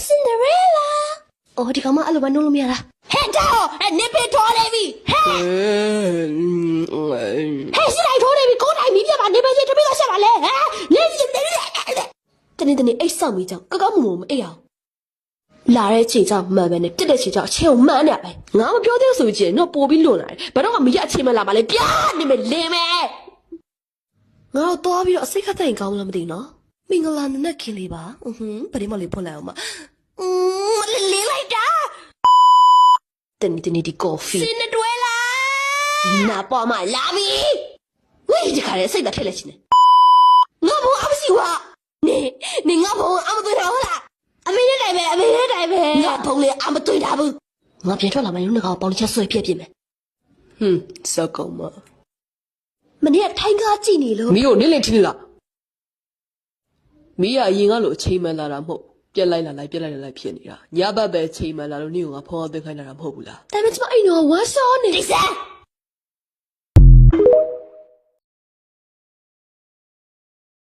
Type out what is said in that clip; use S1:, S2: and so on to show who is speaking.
S1: Cinderella
S2: အော်ဒီကောင်မအဲ့လိုပဲနှုတ်လို့မရလား
S1: ဟဲ့တော့နစ်ပင်ထော်နေပြီဟဲ့ဟဲ့စီလိုက်ထော်နေပြီကိုယ်တိုင်မီးပြပါနေပဲချင်းတပိတော့ဆက်ပါလေဟမ်နေစီ
S2: တနေ့အိတ်ဆောက်မိကြောင်ကောက်မမအိတ်အောင်လာတဲ့ချိန်ကြောင်မှန်ပဲနဲ့တက်တဲ့ချိန်ကြောင်အချင်းကိုမှန်းနေရပဲငါမပြောသေးဆိုချင်တော့ပို့ပြီးလွန်လာတယ်ဘယ်တော့မှမရအချင်းမလာပါလေပြားနေမယ်လင်းမယ်ငါတော့သွားပြီးတော့အစိတ်ခတ်တိုင်ကောင်းလားမသိနော်မင်္ဂလာနက်ခင်လေးပါပရိမလေးဖွင့်လိုက်အောင်မ
S1: လေးလိုက်တာ
S2: တနေ့ဒီကော်ဖီ
S1: Cinderella
S2: နာပေါ်မှာလာပြီဝေးဒီခါလေးစိတ်သက်ထက်လက်ချင်းငါဘုံအမရှိဝါနေငါဘုံအမတွေ့တာဟုတ်လား
S1: အမေနဲ့တိုင်ပဲ
S2: ငါဘုံလေးအမတွေ့တာဘူးငါပြန်ထွက်လာမှရုံးငါပေါင်ချက်ဆွဲပြက်ပြစ်မယ်စကောမမနေ့ကထိုင်းကားကြည့်နေလို့
S3: မီးကိုနင်းလင်းထင်းလားမီးကအရင်ကလို့အချိန်မှန်လာတာမဟုတ်ပြက်လိုက်လာလိုက်ဖြစ်နေတာညဘက်ပဲအချိန်မှန်လာလို့နင်းကငါဖုန်းအသွင်းခိုင်းလာတာမဟုတ်ဘူးလား
S2: ဒါပေမဲ့ကျမအဲ့တော့ဝါရှောနေ
S1: ဒီစား